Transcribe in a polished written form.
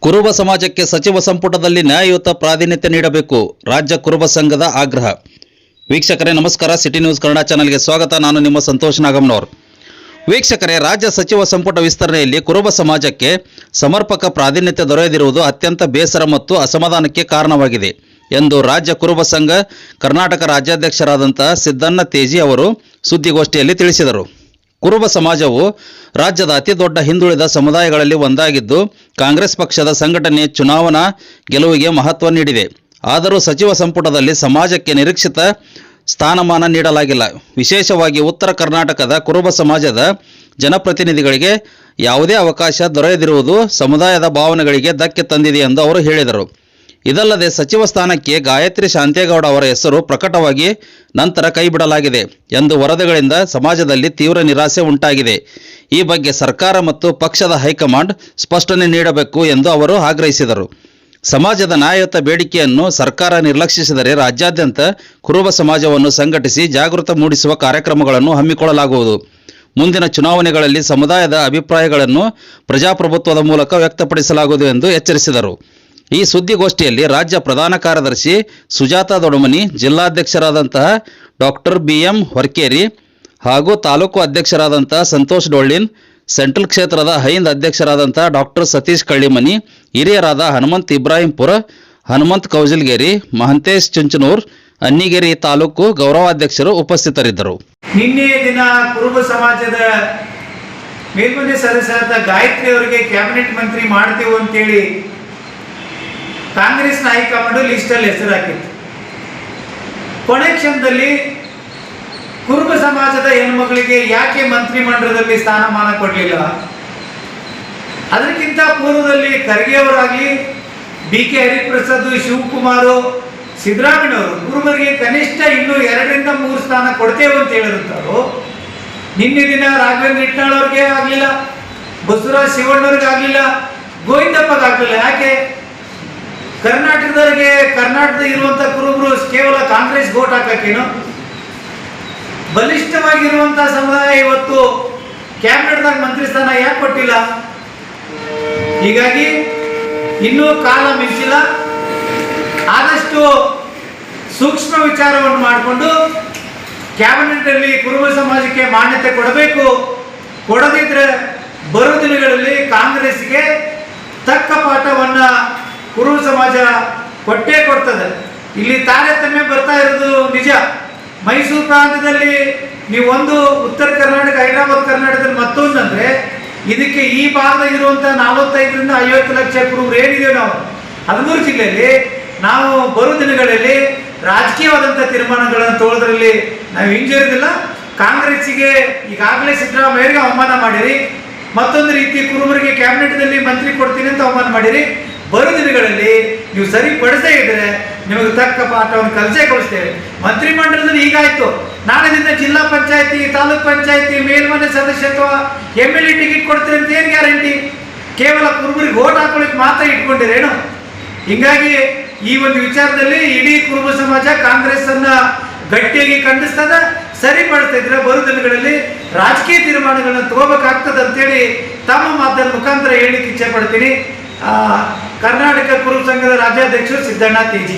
ಕುರುಬ ಸಮಾಜಕ್ಕೆ ಸಚಿವ ಸಂಪುಟದಲ್ಲಿ ನ್ಯಾಯಯುತ ಪ್ರಾತಿನಿಧ್ಯ ನೀಡಬೇಕು. ರಾಜ್ಯ ಕುರುಬ ಸಂಘದ ಆಗ್ರಹ. ವೀಕ್ಷಕರೇ ನಮಸ್ಕಾರ, ಸಿಟಿ ನ್ಯೂಸ್ ಕನ್ನಡ ಚಾನೆಲ್ಗೆ ಸ್ವಾಗತ. ನಾನು ನಿಮ್ಮ ಸಂತೋಷ್ ನಾಗಮ್ನವರ್. ವೀಕ್ಷಕರೇ, ರಾಜ್ಯ ಸಚಿವ ಸಂಪುಟ ವಿಸ್ತರಣೆಯಲ್ಲಿ ಕುರುಬ ಸಮಾಜಕ್ಕೆ ಸಮರ್ಪಕ ಪ್ರಾತಿನಿಧ್ಯ ದೊರೆಯದಿರುವುದು ಅತ್ಯಂತ ಬೇಸರ ಮತ್ತು ಅಸಮಾಧಾನಕ್ಕೆ ಕಾರಣವಾಗಿದೆ ಎಂದು ರಾಜ್ಯ ಕುರುಬ ಸಂಘ ಕರ್ನಾಟಕ ರಾಜ್ಯಾಧ್ಯಕ್ಷರಾದಂಥ ಸಿದ್ದಣ್ಣ ತೇಜಿ ಅವರು ಸುದ್ದಿಗೋಷ್ಠಿಯಲ್ಲಿ ತಿಳಿಸಿದರು. ಕುರುಬ ಸಮಾಜವು ರಾಜ್ಯದ ಅತಿ ದೊಡ್ಡ ಹಿಂದುಳಿದ ಸಮುದಾಯಗಳಲ್ಲಿ ಒಂದಾಗಿದ್ದು, ಕಾಂಗ್ರೆಸ್ ಪಕ್ಷದ ಸಂಘಟನೆ ಚುನಾವಣಾ ಗೆಲುವಿಗೆ ಮಹತ್ವ ನೀಡಿದೆ. ಆದರೂ ಸಚಿವ ಸಂಪುಟದಲ್ಲಿ ಸಮಾಜಕ್ಕೆ ನಿರೀಕ್ಷಿತ ಸ್ಥಾನಮಾನ ನೀಡಲಾಗಿಲ್ಲ. ವಿಶೇಷವಾಗಿ ಉತ್ತರ ಕರ್ನಾಟಕದ ಕುರುಬ ಸಮಾಜದ ಜನಪ್ರತಿನಿಧಿಗಳಿಗೆ ಯಾವುದೇ ಅವಕಾಶ ದೊರೆಯದಿರುವುದು ಸಮುದಾಯದ ಭಾವನೆಗಳಿಗೆ ಧಕ್ಕೆ ತಂದಿದೆ ಎಂದು ಅವರು ಹೇಳಿದರು. ಇದಲ್ಲದೆ ಸಚಿವ ಸ್ಥಾನಕ್ಕೆ ಗಾಯತ್ರಿ ಶಾಂತೇಗೌಡ ಅವರ ಹೆಸರು ಪ್ರಕಟವಾಗಿ ನಂತರ ಕೈಬಿಡಲಾಗಿದೆ ಎಂದು ವರದಿಗಳಿಂದ ಸಮಾಜದಲ್ಲಿ ತೀವ್ರ ನಿರಾಸೆ ಉಂಟಾಗಿದೆ. ಈ ಬಗ್ಗೆ ಸರ್ಕಾರ ಮತ್ತು ಪಕ್ಷದ ಹೈಕಮಾಂಡ್ ಸ್ಪಷ್ಟನೆ ನೀಡಬೇಕು ಎಂದು ಅವರು ಆಗ್ರಹಿಸಿದರು. ಸಮಾಜದ ನ್ಯಾಯಯುತ ಬೇಡಿಕೆಯನ್ನು ಸರ್ಕಾರ ನಿರ್ಲಕ್ಷಿಸಿದರೆ ರಾಜ್ಯಾದ್ಯಂತ ಕುರುಬ ಸಮಾಜವನ್ನು ಸಂಘಟಿಸಿ ಜಾಗೃತಿ ಮೂಡಿಸುವ ಕಾರ್ಯಕ್ರಮಗಳನ್ನು ಹಮ್ಮಿಕೊಳ್ಳಲಾಗುವುದು. ಮುಂದಿನ ಚುನಾವಣೆಗಳಲ್ಲಿ ಸಮುದಾಯದ ಅಭಿಪ್ರಾಯಗಳನ್ನು ಪ್ರಜಾಪ್ರಭುತ್ವದ ಮೂಲಕ ವ್ಯಕ್ತಪಡಿಸಲಾಗುವುದು ಎಂದು ಎಚ್ಚರಿಸಿದರು. ಈ ಸುದ್ದಿಗೋಷ್ಠಿಯಲ್ಲಿ ರಾಜ್ಯ ಪ್ರಧಾನ ಕಾರ್ಯದರ್ಶಿ ಸುಜಾತ ದೊಡಮನಿ, ಜಿಲ್ಲಾಧ್ಯಕ್ಷರಾದಂತಹ ಡಾಕ್ಟರ್ BM ಹೊರ್ಕೇರಿ ಹಾಗೂ ತಾಲೂಕು ಅಧ್ಯಕ್ಷರಾದಂಥ ಸಂತೋಷ್ ಡೊಳ್ಳಿನ್, ಸೆಂಟ್ರಲ್ ಕ್ಷೇತ್ರದ ಹೈಂದ್ ಅಧ್ಯಕ್ಷರಾದಂಥ ಡಾಕ್ಟರ್ ಸತೀಶ್ ಕಳ್ಳಿಮನಿ, ಹಿರಿಯರಾದ ಹನುಮಂತ್ ಇಬ್ರಾಹಿಂಪುರ, ಹನುಮಂತ್ ಕೌಜಲ್ಗೇರಿ, ಮಹಂತೇಶ್ ಚುಂಚನೂರ್, ಅನ್ನಿಗೇರಿ ತಾಲೂಕು ಗೌರವಾಧ್ಯಕ್ಷರು ಉಪಸ್ಥಿತರಿದ್ದರು. ನಿನ್ನೆ ದಿನ ಕುರುಬ ಸಮಾಜದ ಮೇಲ್ಮನೆ ಸದಸ್ಯರಾದ ಗಾಯತ್ರಿ ಅವರಿಗೆ ಕ್ಯಾಬಿನೆಟ್ ಮಂತ್ರಿ ಮಾಡ್ತೇವೆ ಅಂತೇಳಿ ಕಾಂಗ್ರೆಸ್ನ ಹೈಕಮಾಂಡ್ ಲಿಸ್ಟಲ್ಲಿ ಹೆಸರು ಹಾಕಿತ್ತು. ಕೊನೆ ಕ್ಷಣದಲ್ಲಿ ಕುರುಬ ಸಮಾಜದ ಹೆಣ್ಮಗಳಿಗೆ ಯಾಕೆ ಮಂತ್ರಿಮಂಡಲದಲ್ಲಿ ಸ್ಥಾನಮಾನ ಕೊಡಲಿಲ್ಲ? ಅದಕ್ಕಿಂತ ಪೂರ್ವದಲ್ಲಿ ಖರ್ಗೆ ಅವರಾಗಲಿ, BK ಹರಿಪ್ರಸಾದ್, ಶಿವಕುಮಾರ್, ಸಿದ್ದರಾಮಯ್ಯವರು ಕುರುಬರಿಗೆ ಕನಿಷ್ಠ ಇನ್ನೂ 2ರಿಂದ 3 ಸ್ಥಾನ ಕೊಡ್ತೇವೆ ಅಂತ ಹೇಳಿರುತ್ತಾರೋ, ನಿನ್ನೆ ದಿನ ರಾಘವೇಂದ್ರ ಇಟ್ನಾಳ್ ಅವ್ರಿಗೆ ಆಗಲಿಲ್ಲ, ಬಸವರಾಜ್ ಶಿವಣ್ಣವ್ರಿಗೆ ಆಗಲಿಲ್ಲ, ಗೋವಿಂದಪ್ಪಗಾಗಲಿಲ್ಲ. ಯಾಕೆ? ಕರ್ನಾಟಕದವರಿಗೆ, ಕರ್ನಾಟಕದ ಇರುವಂಥ ಕುರುಬರು ಕೇವಲ ಕಾಂಗ್ರೆಸ್ ವೋಟ್ ಹಾಕಕ್ಕೇನು? ಬಲಿಷ್ಠವಾಗಿರುವಂಥ ಸಮುದಾಯ ಇವತ್ತು ಕ್ಯಾಬಿನೆಟ್ದಾಗ ಮಂತ್ರಿ ಸ್ಥಾನ ಯಾಕೆ ಕೊಟ್ಟಿಲ್ಲ? ಹೀಗಾಗಿ ಇನ್ನೂ ಕಾಲ ಮಿಂಚಿಲ್ಲ. ಆದಷ್ಟು ಸೂಕ್ಷ್ಮ ವಿಚಾರವನ್ನು ಮಾಡಿಕೊಂಡು ಕ್ಯಾಬಿನೆಟ್ನಲ್ಲಿ ಕುರುಬ ಸಮಾಜಕ್ಕೆ ಮಾನ್ಯತೆ ಕೊಡಬೇಕು. ಕೊಡದಿದ್ರೆ ಬರೋ ದಿನಗಳಲ್ಲಿ ಕಾಂಗ್ರೆಸ್ಗೆ ತಕ್ಕ ಪಾಠವನ್ನು ಕುರುಬ ಸಮಾಜ ಕೊಟ್ಟೇ ಕೊಡ್ತದೆ. ಇಲ್ಲಿ ತಾರತಮ್ಯ ಬರ್ತಾ ಇರೋದು ನಿಜ. ಮೈಸೂರು ಪ್ರಾಂತ್ಯದಲ್ಲಿ ನೀವು ಒಂದು, ಉತ್ತರ ಕರ್ನಾಟಕ, ಹೈದರಾಬಾದ್ ಕರ್ನಾಟಕದಲ್ಲಿ ಮತ್ತೊಂದಂದ್ರೆ, ಇದಕ್ಕೆ ಈ ಭಾಗದಾಗ ಇರುವಂಥ 45ರಿಂದ 50 ಲಕ್ಷ ಕುರುಬರು ಏನಿದೆಯೋ ನಾವು 13 ಜಿಲ್ಲೆಯಲ್ಲಿ ನಾವು ಬರೋ ದಿನಗಳಲ್ಲಿ ರಾಜಕೀಯವಾದಂಥ ತೀರ್ಮಾನಗಳನ್ನು ತಗೊಳ್ಳೋದ್ರಲ್ಲಿ ನಾವು ಹಿಂಜರಿದಿಲ್ಲ. ಕಾಂಗ್ರೆಸ್ಸಿಗೆ ಈಗಾಗಲೇ ಸಿದ್ದರಾಮಯ್ಯರಿಗೆ ಅವಮಾನ ಮಾಡಿರಿ, ಮತ್ತೊಂದು ರೀತಿ ಕುರುಬರಿಗೆ ಕ್ಯಾಬಿನೆಟ್ನಲ್ಲಿ ಮಂತ್ರಿ ಕೊಡ್ತೀನಿ ಅಂತ ಅವಮಾನ ಮಾಡಿರಿ. ಬರೋ ದಿನಗಳಲ್ಲಿ ನೀವು ಸರಿಪಡಿಸದೇ ಇದ್ದರೆ ನಿಮಗೆ ತಕ್ಕ ಪಾಠವನ್ನು ಕಲಿಸೇ ಕಳಿಸ್ತೇವೆ. ಮಂತ್ರಿಮಂಡಲದಲ್ಲಿ ಹೀಗಾಯಿತು, ನಾಳೆದಿಂದ ಜಿಲ್ಲಾ ಪಂಚಾಯತಿ, ತಾಲೂಕ್ ಪಂಚಾಯತಿ, ಮೇಲ್ಮನೆ ಸದಸ್ಯತ್ವ, MLA ಟಿಕೆಟ್ ಕೊಡ್ತೀರಿ ಅಂತ ಏನು ಗ್ಯಾರಂಟಿ? ಕೇವಲ ಕುರುಬರಿಗೆ ವೋಟ್ ಹಾಕೊಳ್ಳಿಕ್ಕೆ ಮಾತ್ರ ಇಟ್ಕೊಂಡಿರೇನು? ಹೀಗಾಗಿ ಈ ಒಂದು ವಿಚಾರದಲ್ಲಿ ಇಡೀ ಕುರುಬ ಸಮಾಜ ಕಾಂಗ್ರೆಸ್ ಅನ್ನ ಗಟ್ಟಿಯಾಗಿ ಖಂಡಿಸ್ತದ. ಸರಿಪಡಿಸ್ತಾ ಇದ್ರೆ ಬರೋ ದಿನಗಳಲ್ಲಿ ರಾಜಕೀಯ ತೀರ್ಮಾನಗಳನ್ನು ತಗೋಬೇಕಾಗ್ತದೆ ಅಂತೇಳಿ ತಮ್ಮ ಮಾಧ್ಯಮದ ಮುಖಾಂತರ ಹೇಳಿಕ್ಕೆ ಇಚ್ಛೆ ಪಡ್ತೀನಿ. ಕರ್ನಾಟಕ ಕುರುಬ ಸಂಘದ ರಾಜ್ಯಾಧ್ಯಕ್ಷರು ಸಿದ್ದಣ್ಣ ತೇಜಿ.